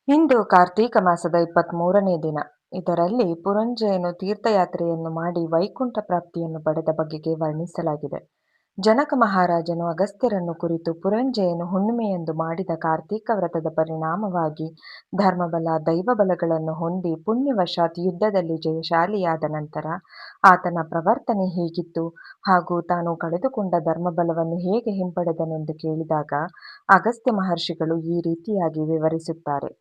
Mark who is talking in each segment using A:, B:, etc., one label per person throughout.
A: ಇಂದು ಕಾರ್ತೀಕ ಮಾಸದ 23ನೇ ದಿನ. ಇದರಲ್ಲಿ ಪುರಂಜಯನು ತೀರ್ಥಯಾತ್ರೆಯನ್ನು ಮಾಡಿ ವೈಕುಂಠ ಪ್ರಾಪ್ತಿಯನ್ನು ಪಡೆದ ಬಗೆಗೆ ವರ್ಣಿಸಲಾಗಿದೆ. ಜನಕ ಮಹಾರಾಜನು ಅಗಸ್ತ್ಯರನ್ನು ಕುರಿತು ಪುರಂಜಯನು ಹುಣ್ಣಿಮೆಯಂದು ಮಾಡಿದ ಕಾರ್ತೀಕ ವ್ರತದ ಪರಿಣಾಮವಾಗಿ ಧರ್ಮಬಲ, ದೈವಬಲಗಳನ್ನು ಹೊಂದಿ ಪುಣ್ಯವಶಾತ್ ಯುದ್ಧದಲ್ಲಿ ಜಯಶಾಲಿಯಾದ ನಂತರ ಆತನ ಪ್ರವರ್ತನೆ ಹೇಗಿತ್ತು ಹಾಗೂ ತಾನು ಕಳೆದುಕೊಂಡ ಧರ್ಮಬಲವನ್ನು ಹೇಗೆ ಹಿಂಪಡೆದನೆಂದು ಕೇಳಿದಾಗ ಅಗಸ್ತ್ಯ ಮಹರ್ಷಿಗಳು ಈ ರೀತಿಯಾಗಿ ವಿವರಿಸುತ್ತಾರೆ.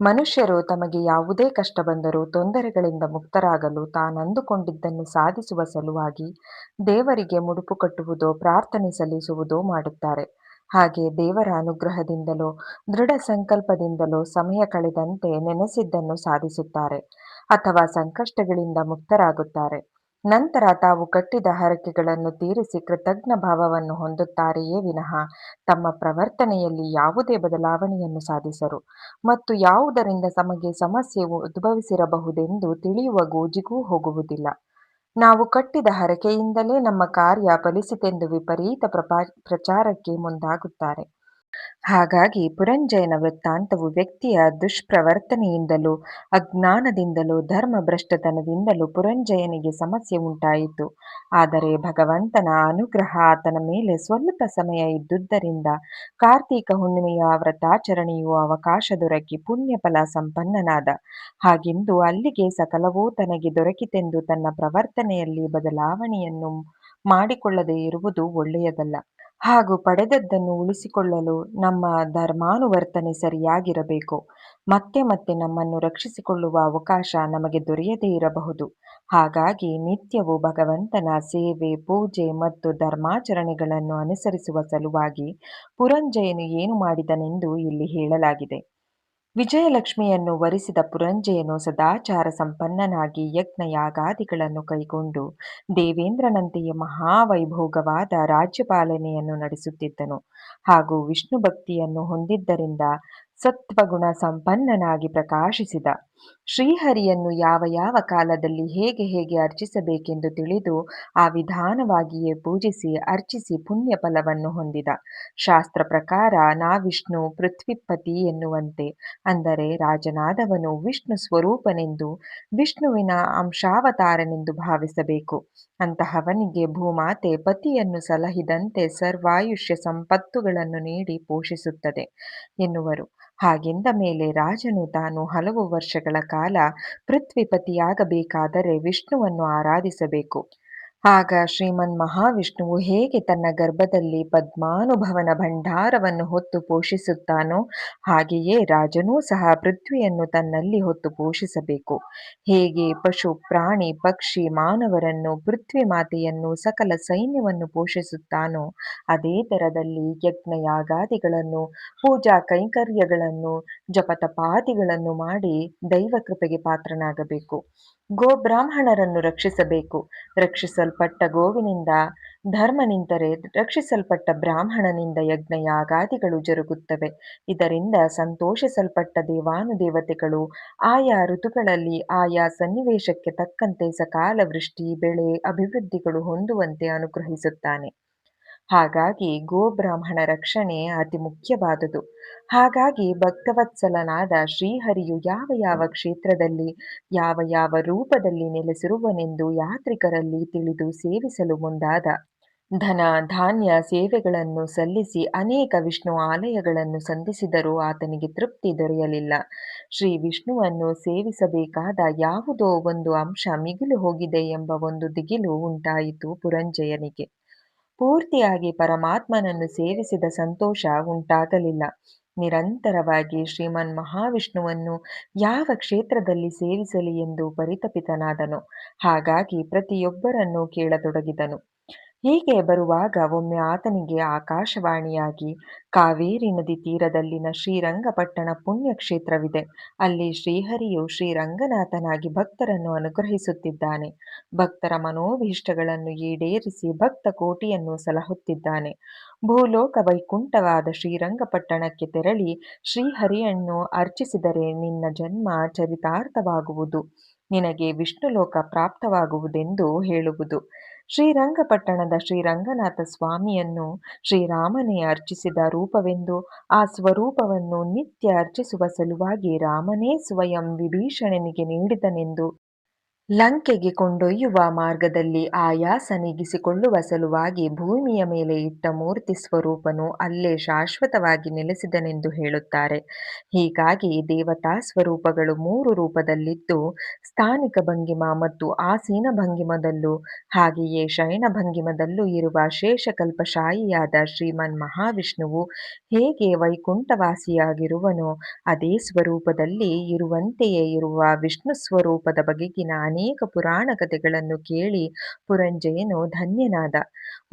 A: ಮನುಷ್ಯರು ತಮಗೆ ಯಾವುದೇ ಕಷ್ಟ ಬಂದರೂ ತೊಂದರೆಗಳಿಂದ ಮುಕ್ತರಾಗಲು ತಾನಂದುಕೊಂಡಿದ್ದನ್ನು ಸಾಧಿಸುವ ಸಲುವಾಗಿ ದೇವರಿಗೆ ಮುಡುಪು ಕಟ್ಟುವುದೋ ಪ್ರಾರ್ಥನೆ ಸಲ್ಲಿಸುವುದೋ ಮಾಡುತ್ತಾರೆ. ಹಾಗೆ ದೇವರ ಅನುಗ್ರಹದಿಂದಲೋ ದೃಢ ಸಂಕಲ್ಪದಿಂದಲೋ ಸಮಯ ಕಳೆದಂತೆ ನೆನೆಸಿದ್ದನ್ನು ಸಾಧಿಸುತ್ತಾರೆ ಅಥವಾ ಸಂಕಷ್ಟಗಳಿಂದ ಮುಕ್ತರಾಗುತ್ತಾರೆ. ನಂತರ ತಾವು ಕಟ್ಟಿದ ಹರಕೆಗಳನ್ನು ತೀರಿಸಿ ಕೃತಜ್ಞ ಭಾವವನ್ನು ಹೊಂದುತ್ತಾರೆಯೇ ವಿನಃ ತಮ್ಮ ಪ್ರವರ್ತನೆಯಲ್ಲಿ ಯಾವುದೇ ಬದಲಾವಣೆಯನ್ನು ಸಾಧಿಸರು ಮತ್ತು ಯಾವುದರಿಂದ ತಮಗೆ ಸಮಸ್ಯೆ ಉದ್ಭವಿಸಿರಬಹುದೆಂದು ತಿಳಿಯುವ ಗೋಜಿಗೂ ಹೋಗುವುದಿಲ್ಲ. ನಾವು ಕಟ್ಟಿದ ಹರಕೆಯಿಂದಲೇ ನಮ್ಮ ಕಾರ್ಯ ಫಲಿಸಿತೆಂದು ವಿಪರೀತ ಪ್ರಚಾರಕ್ಕೆ ಮುಂದಾಗುತ್ತಾರೆ. ಹಾಗಾಗಿ ಪುರಂಜಯನ ವೃತ್ತಾಂತವು ವ್ಯಕ್ತಿಯ ದುಷ್ಪ್ರವರ್ತನೆಯಿಂದಲೂ ಅಜ್ಞಾನದಿಂದಲೂ ಧರ್ಮಭ್ರಷ್ಟತನದಿಂದಲೂ ಪುರಂಜಯನಿಗೆ ಸಮಸ್ಯೆ ಉಂಟಾಯಿತು. ಆದರೆ ಭಗವಂತನ ಅನುಗ್ರಹ ಆತನ ಮೇಲೆ ಸ್ವಲ್ಪ ಸಮಯ ಇದ್ದುದರಿಂದ ಕಾರ್ತೀಕ ಹುಣ್ಣಿಮೆಯ ವ್ರತಾಚರಣೆಯು ಅವಕಾಶ ದೊರಕಿ ಪುಣ್ಯಫಲ ಸಂಪನ್ನನಾದ. ಹಾಗೆಂದು ಅಲ್ಲಿಗೆ ಸಕಲವೂ ತನಗೆ ದೊರಕಿತೆಂದು ತನ್ನ ಪ್ರವರ್ತನೆಯಲ್ಲಿ ಬದಲಾವಣೆಯನ್ನು ಮಾಡಿಕೊಳ್ಳದೆ ಇರುವುದು ಒಳ್ಳೆಯದಲ್ಲ. ಹಾಗೂ ಪಡೆದದ್ದನ್ನು ಉಳಿಸಿಕೊಳ್ಳಲು ನಮ್ಮ ಧರ್ಮಾನುವರ್ತನೆ ಸರಿಯಾಗಿರಬೇಕು. ಮತ್ತೆ ಮತ್ತೆ ನಮ್ಮನ್ನು ರಕ್ಷಿಸಿಕೊಳ್ಳುವ ಅವಕಾಶ ನಮಗೆ ದೊರೆಯದೇ ಇರಬಹುದು. ಹಾಗಾಗಿ ನಿತ್ಯವೂ ಭಗವಂತನ ಸೇವೆ, ಪೂಜೆ ಮತ್ತು ಧರ್ಮಾಚರಣೆಗಳನ್ನು ಅನುಸರಿಸುವ ಸಲುವಾಗಿ ಪುರಂಜಯನು ಏನು ಮಾಡಿದನೆಂದು ಇಲ್ಲಿ ಹೇಳಲಾಗಿದೆ. ವಿಜಯಲಕ್ಷ್ಮಿಯನ್ನು ವರಿಸಿದ ಪುರಂಜಯನು ಸದಾಚಾರ ಸಂಪನ್ನನಾಗಿ ಯಜ್ಞ ಯಾಗಾದಿಗಳನ್ನು ಕೈಗೊಂಡು ದೇವೇಂದ್ರನಂತೆಯೇ ಮಹಾವೈಭೋಗವಾದ ರಾಜ್ಯಪಾಲನೆಯನ್ನು ನಡೆಸುತ್ತಿದ್ದನು. ಹಾಗೂ ವಿಷ್ಣು ಭಕ್ತಿಯನ್ನು ಹೊಂದಿದ್ದರಿಂದ ಸತ್ವಗುಣ ಸಂಪನ್ನನಾಗಿ ಪ್ರಕಾಶಿಸಿದ. ಶ್ರೀಹರಿಯನ್ನು ಯಾವ ಯಾವ ಕಾಲದಲ್ಲಿ ಹೇಗೆ ಹೇಗೆ ಅರ್ಚಿಸಬೇಕೆಂದು ತಿಳಿದು ಆ ವಿಧಾನವಾಗಿಯೇ ಪೂಜಿಸಿ ಅರ್ಚಿಸಿ ಪುಣ್ಯ ಫಲವನ್ನು ಹೊಂದಿದ. ಶಾಸ್ತ್ರ ಪ್ರಕಾರ ವಿಷ್ಣು ಪೃಥ್ವಿಪತಿ ಎನ್ನುವಂತೆ, ಅಂದರೆ ರಾಜನಾದವನು ವಿಷ್ಣು ಸ್ವರೂಪನೆಂದು ವಿಷ್ಣುವಿನ ಅಂಶಾವತಾರನೆಂದು ಭಾವಿಸಬೇಕು. ಅಂತಹವನಿಗೆ ಭೂಮಾತೆ ಪತಿಯನ್ನು ಸಲಹಿದಂತೆ ಸರ್ವಾಯುಷ್ಯ ಸಂಪತ್ತುಗಳನ್ನು ನೀಡಿ ಪೋಷಿಸುತ್ತದೆ ಎನ್ನುವರು. ಹಾಗೆಂದ ಮೇಲೆ ರಾಜನು ತಾನು ಹಲವು ವರ್ಷಗಳ ಕಾಲ ಪೃಥ್ವಿಪತಿಯಾಗಬೇಕಾದರೆ ವಿಷ್ಣುವನ್ನು ಆರಾಧಿಸಬೇಕು. ಆಗ ಶ್ರೀಮನ್ ಮಹಾವಿಷ್ಣುವು ಹೇಗೆ ತನ್ನ ಗರ್ಭದಲ್ಲಿ ಪದ್ಮಾನುಭವನ ಭಂಡಾರವನ್ನು ಹೊತ್ತು ಪೋಷಿಸುತ್ತಾನೋ ಹಾಗೆಯೇ ರಾಜನೂ ಸಹ ಪೃಥ್ವಿಯನ್ನು ತನ್ನಲ್ಲಿ ಹೊತ್ತು ಪೋಷಿಸಬೇಕು. ಹೇಗೆ ಪಶು, ಪ್ರಾಣಿ, ಪಕ್ಷಿ, ಮಾನವರನ್ನು, ಪೃಥ್ವಿ ಮಾತೆಯನ್ನು, ಸಕಲ ಸೈನ್ಯವನ್ನು ಪೋಷಿಸುತ್ತಾನೋ ಅದೇ ತರದಲ್ಲಿ ಯಜ್ಞ ಯಾಗಾದಿಗಳನ್ನು, ಪೂಜಾ ಕೈಂಕರ್ಯಗಳನ್ನು, ಜಪತಪಾದಿಗಳನ್ನು ಮಾಡಿ ದೈವ ಕೃಪೆಗೆ ಪಾತ್ರನಾಗಬೇಕು. ಗೋಬ್ರಾಹ್ಮಣರನ್ನು ರಕ್ಷಿಸಬೇಕು. ರಕ್ಷಿಸಲ್ಪಟ್ಟ ಗೋವಿನಿಂದ ಧರ್ಮ ನಿಂತರೆ ರಕ್ಷಿಸಲ್ಪಟ್ಟ ಬ್ರಾಹ್ಮಣನಿಂದ ಯಜ್ಞ ಯಾಗಾದಿಗಳು ಜರುಗುತ್ತವೆ. ಇದರಿಂದ ಸಂತೋಷಿಸಲ್ಪಟ್ಟ ದೇವಾನುದೇವತೆಗಳು ಆಯಾ ಋತುಗಳಲ್ಲಿ ಆಯಾ ಸನ್ನಿವೇಶಕ್ಕೆ ತಕ್ಕಂತೆ ಸಕಾಲ ವೃಷ್ಟಿ, ಬೆಳೆ, ಅಭಿವೃದ್ಧಿಗಳು ಹೊಂದುವಂತೆ ಅನುಗ್ರಹಿಸುತ್ತಾನೆ. ಹಾಗಾಗಿ ಗೋಬ್ರಾಹ್ಮಣ ರಕ್ಷಣೆ ಅತಿ ಮುಖ್ಯವಾದುದು. ಹಾಗಾಗಿ ಭಕ್ತವತ್ಸಲನಾದ ಶ್ರೀಹರಿಯು ಯಾವ ಯಾವ ಕ್ಷೇತ್ರದಲ್ಲಿ ಯಾವ ಯಾವ ರೂಪದಲ್ಲಿ ನೆಲೆಸಿರುವನೆಂದು ಯಾತ್ರಿಕರಲ್ಲಿ ತಿಳಿದು ಸೇವಿಸಲು ಮುಂದಾದ. ಧನ ಧಾನ್ಯ ಸೇವೆಗಳನ್ನು ಸಲ್ಲಿಸಿ ಅನೇಕ ವಿಷ್ಣು ಆಲಯಗಳನ್ನು ಸಂಧಿಸಿದರೂ ಆತನಿಗೆ ತೃಪ್ತಿ ದೊರೆಯಲಿಲ್ಲ. ಶ್ರೀ ವಿಷ್ಣುವನ್ನು ಸೇವಿಸಬೇಕಾದ ಯಾವುದೋ ಒಂದು ಅಂಶ ಮಿಗಿಲು ಹೋಗಿದೆ ಎಂಬ ಒಂದು ದಿಗಿಲು ಉಂಟಾಯಿತು ಪುರಂಜಯನಿಗೆ. ಪೂರ್ತಿಯಾಗಿ ಪರಮಾತ್ಮನನ್ನು ಸೇವಿಸಿದ ಸಂತೋಷ ಉಂಟಾಗಲಿಲ್ಲ. ನಿರಂತರವಾಗಿ ಶ್ರೀಮನ್ ಮಹಾವಿಷ್ಣುವನ್ನು ಯಾವ ಕ್ಷೇತ್ರದಲ್ಲಿ ಸೇವಿಸಲಿ ಎಂದು ಪರಿತಪಿತನಾದನು. ಹಾಗಾಗಿ ಪ್ರತಿಯೊಬ್ಬರನ್ನು ಕೇಳತೊಡಗಿದನು. ಹೀಗೆ ಬರುವಾಗ ಒಮ್ಮೆ ಆತನಿಗೆ ಆಕಾಶವಾಣಿಯಾಗಿ, ಕಾವೇರಿ ನದಿ ತೀರದಲ್ಲಿನ ಶ್ರೀರಂಗಪಟ್ಟಣ ಪುಣ್ಯಕ್ಷೇತ್ರವಿದೆ. ಅಲ್ಲಿ ಶ್ರೀಹರಿಯು ಶ್ರೀರಂಗನಾಥನಾಗಿ ಭಕ್ತರನ್ನು ಅನುಗ್ರಹಿಸುತ್ತಿದ್ದಾನೆ. ಭಕ್ತರ ಮನೋಭೀಷ್ಟಗಳನ್ನು ಈಡೇರಿಸಿ ಭಕ್ತ ಕೋಟಿಯನ್ನು ಸಲಹುತ್ತಿದ್ದಾನೆ. ಭೂಲೋಕ ವೈಕುಂಠವಾದ ಶ್ರೀರಂಗಪಟ್ಟಣಕ್ಕೆ ತೆರಳಿ ಶ್ರೀಹರಿಯನ್ನು ಅರ್ಚಿಸಿದರೆ ನಿನ್ನ ಜನ್ಮ ಚರಿತಾರ್ಥವಾಗುವುದು, ನಿನಗೆ ವಿಷ್ಣುಲೋಕ ಪ್ರಾಪ್ತವಾಗುವುದೆಂದು ಹೇಳುವುದು. ಶ್ರೀರಂಗಪಟ್ಟಣದ ಶ್ರೀರಂಗನಾಥ ಸ್ವಾಮಿಯನ್ನು ಶ್ರೀರಾಮನೇ ಅರ್ಚಿಸಿದ ರೂಪವೆಂದು, ಆ ಸ್ವರೂಪವನ್ನು ನಿತ್ಯ ಅರ್ಚಿಸುವ ಸಲುವಾಗಿ ರಾಮನೇ ಸ್ವಯಂ ವಿಭೀಷಣನಿಗೆ ನೀಡಿದನೆಂದು, ಲಂಕೆಗೆ ಕೊಂಡೊಯ್ಯುವ ಮಾರ್ಗದಲ್ಲಿ ಆಯಾಸ ನೀಗಿಸಿಕೊಳ್ಳುವ ಸಲುವಾಗಿ ಭೂಮಿಯ ಮೇಲೆ ಇಟ್ಟ ಮೂರ್ತಿ ಸ್ವರೂಪನು ಅಲ್ಲೇ ಶಾಶ್ವತವಾಗಿ ನೆಲೆಸಿದನೆಂದು ಹೇಳುತ್ತಾರೆ. ಹೀಗಾಗಿ ದೇವತಾ ಸ್ವರೂಪಗಳು ಮೂರು ರೂಪದಲ್ಲಿದ್ದು, ಸ್ಥಾನಿಕ ಭಂಗಿಮ ಮತ್ತು ಆಸೀನ ಭಂಗಿಮದಲ್ಲೂ ಹಾಗೆಯೇ ಶಯನ ಭಂಗಿಮದಲ್ಲೂ ಇರುವ ಶೇಷಕಲ್ಪಶಾಯಿಯಾದ ಶ್ರೀಮನ್ ಮಹಾವಿಷ್ಣುವು ಹೇಗೆ ವೈಕುಂಠವಾಸಿಯಾಗಿರುವನೋ ಅದೇ ಸ್ವರೂಪದಲ್ಲಿ ಇರುವಂತೆಯೇ ಇರುವ ವಿಷ್ಣು ಸ್ವರೂಪದ ಬಗೆಗಿನ ಅನೇಕ ಪುರಾಣ ಕಥೆಗಳನ್ನು ಕೇಳಿ ಪುರಂಜಯನು ಧನ್ಯನಾದ.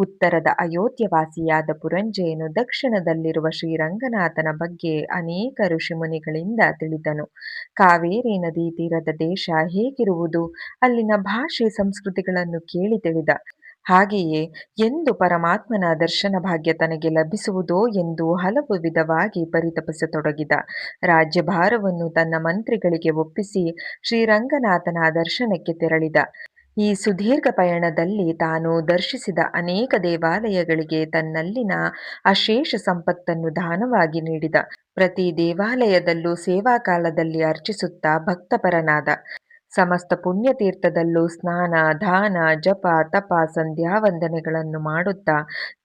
A: ಉತ್ತರದ ಅಯೋಧ್ಯವಾಸಿಯಾದ ಪುರಂಜಯನು ದಕ್ಷಿಣದಲ್ಲಿರುವ ಶ್ರೀರಂಗನಾಥನ ಬಗ್ಗೆ ಅನೇಕ ಋಷಿಮುನಿಗಳಿಂದ ತಿಳಿದನು. ಕಾವೇರಿ ನದಿ ತೀರದ ದೇಶ ಹೇಗಿರುವುದು, ಅಲ್ಲಿನ ಭಾಷೆ ಸಂಸ್ಕೃತಿಗಳನ್ನು ಕೇಳಿ ತಿಳಿದ. ಹಾಗೆಯೇ ಎಂದು ಪರಮಾತ್ಮನ ದರ್ಶನ ಭಾಗ್ಯ ತನಗೆ ಲಭಿಸುವುದೋ ಎಂದು ಹಲವು ವಿಧವಾಗಿ ಪರಿತಪಿಸತೊಡಗಿದ. ರಾಜ್ಯಭಾರವನ್ನು ತನ್ನ ಮಂತ್ರಿಗಳಿಗೆ ಒಪ್ಪಿಸಿ ಶ್ರೀರಂಗನಾಥನ ದರ್ಶನಕ್ಕೆ ತೆರಳಿದ. ಈ ಸುದೀರ್ಘ ಪಯಣದಲ್ಲಿ ತಾನು ದರ್ಶಿಸಿದ ಅನೇಕ ದೇವಾಲಯಗಳಿಗೆ ತನ್ನಲ್ಲಿನ ಅಶೇಷ ಸಂಪತ್ತನ್ನು ದಾನವಾಗಿ ನೀಡಿದ. ಪ್ರತಿ ದೇವಾಲಯದಲ್ಲೂ ಸೇವಾಕಾಲದಲ್ಲಿ ಅರ್ಚಿಸುತ್ತಾ ಭಕ್ತಪರನಾದ. ಸಮಸ್ತ ಪುಣ್ಯತೀರ್ಥದಲ್ಲೂ ಸ್ನಾನ, ದಾನ, ಜಪ, ತಪ, ಸಂಧ್ಯಾ ವಂದನೆಗಳನ್ನು ಮಾಡುತ್ತಾ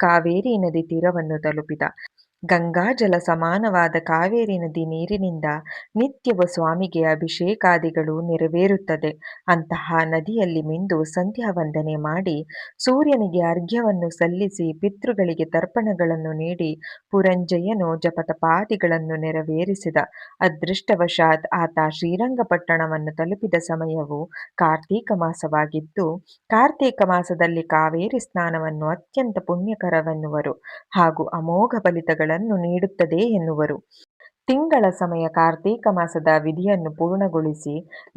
A: ಕಾವೇರಿ ನದಿ ತೀರವನ್ನು ತಲುಪಿದ. ಗಂಗಾಜಲ ಸಮಾನವಾದ ಕಾವೇರಿ ನದಿ ನೀರಿನಿಂದ ನಿತ್ಯವೂ ಸ್ವಾಮಿಗೆ ಅಭಿಷೇಕಾದಿಗಳು ನೆರವೇರುತ್ತದೆ. ಅಂತಹ ನದಿಯಲ್ಲಿ ಮಿಂದು ಸಂಧ್ಯಾ ವಂದನೆ ಮಾಡಿ, ಸೂರ್ಯನಿಗೆ ಅರ್ಘ್ಯವನ್ನು ಸಲ್ಲಿಸಿ, ಪಿತೃಗಳಿಗೆ ತರ್ಪಣಗಳನ್ನು ನೀಡಿ ಪುರಂಜಯನು ಜಪತಪಾದಿಗಳನ್ನು ನೆರವೇರಿಸಿದ. ಅದೃಷ್ಟವಶಾತ್ ಆತ ಶ್ರೀರಂಗಪಟ್ಟಣವನ್ನು ತಲುಪಿದ ಸಮಯವು ಕಾರ್ತೀಕ ಮಾಸವಾಗಿದ್ದು, ಕಾರ್ತೀಕ ಮಾಸದಲ್ಲಿ ಕಾವೇರಿ ಸ್ನಾನವನ್ನು ಅತ್ಯಂತ ಪುಣ್ಯಕರವೆನ್ನುವರು ಹಾಗೂ ಅಮೋಘ ಫಲಿತಗಳನ್ನು ನೀಡುತ್ತದೆ ಎನ್ನುವರು. ತಿಂಗಳ ಸಮಯ ಕಾರ್ತೀಕ ಮಾಸದ ವಿಧಿಯನ್ನು ಪೂರ್ಣಗೊಳಿಸಿ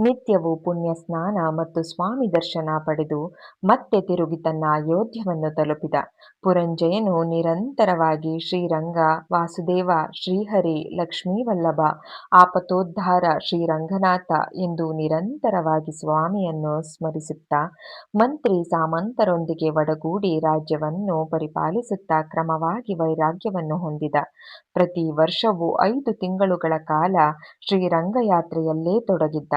A: ನಿತ್ಯವೂ ಪುಣ್ಯ ಸ್ನಾನ ಮತ್ತು ಸ್ವಾಮಿ ದರ್ಶನ ಪಡೆದು ಮತ್ತೆ ತಿರುಗಿ ತನ್ನ ಅಯೋಧ್ಯವನ್ನು ತಲುಪಿದ. ಪುರಂಜಯನು ನಿರಂತರವಾಗಿ ಶ್ರೀರಂಗ, ವಾಸುದೇವ, ಶ್ರೀಹರಿ, ಲಕ್ಷ್ಮೀವಲ್ಲಭ, ಆಪತೋದ್ಧಾರ, ಶ್ರೀರಂಗನಾಥ ಎಂದು ನಿರಂತರವಾಗಿ ಸ್ವಾಮಿಯನ್ನು ಸ್ಮರಿಸುತ್ತಾ ಮಂತ್ರಿ ಸಾಮಂತರೊಂದಿಗೆ ಒಡಗೂಡಿ ರಾಜ್ಯವನ್ನು ಪರಿಪಾಲಿಸುತ್ತಾ ಕ್ರಮವಾಗಿ ವೈರಾಗ್ಯವನ್ನು ಹೊಂದಿದ. ಪ್ರತಿ ವರ್ಷವೂ 5 ತಿಂಗಳುಗಳ ಕಾಲ ಶ್ರೀರಂಗ ಯಾತ್ರೆಯಲ್ಲೇ ತೊಡಗಿದ್ದ.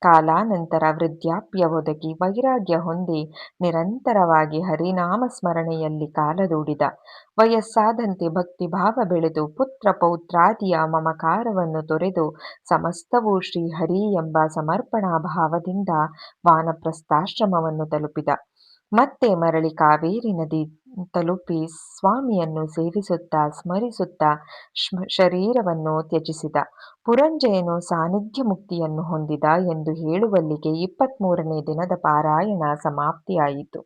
A: ಕಾಲಾನಂತರ ವೃದ್ಧಾಪ್ಯ ಒದಗಿ ವೈರಾಗ್ಯ ಹೊಂದಿ ನಿರಂತರವಾಗಿ ಹರಿನಾಮ ಸ್ಮರಣೆಯಲ್ಲಿ ಕಾಲ ದೂಡಿದ. ವಯಸ್ಸಾದಂತೆ ಭಕ್ತಿಭಾವ ಬೆಳೆದು ಪುತ್ರ ಪೌತ್ರಾದಿಯ ಮಮಕಾರವನ್ನು ತೊರೆದು ಸಮಸ್ತವೂ ಶ್ರೀಹರಿ ಎಂಬ ಸಮರ್ಪಣಾ ಭಾವದಿಂದ ವಾನಪ್ರಸ್ಥಾಶ್ರಮವನ್ನು ತಲುಪಿದ. ಮತ್ತೆ ಮರಳಿ ಕಾವೇರಿ ನದಿ ತಲುಪಿ ಸ್ವಾಮಿಯನ್ನು ಸೇವಿಸುತ್ತಾ ಸ್ಮರಿಸುತ್ತಾ ಶರೀರವನ್ನು ತ್ಯಜಿಸಿದ. ಪುರಂಜಯನು ಸಾನ್ನಿಧ್ಯ ಮುಕ್ತಿಯನ್ನು ಹೊಂದಿದ ಎಂದು ಹೇಳುವಲ್ಲಿಗೆ 23ನೇ ದಿನದ ಪಾರಾಯಣ ಸಮಾಪ್ತಿಯಾಯಿತು.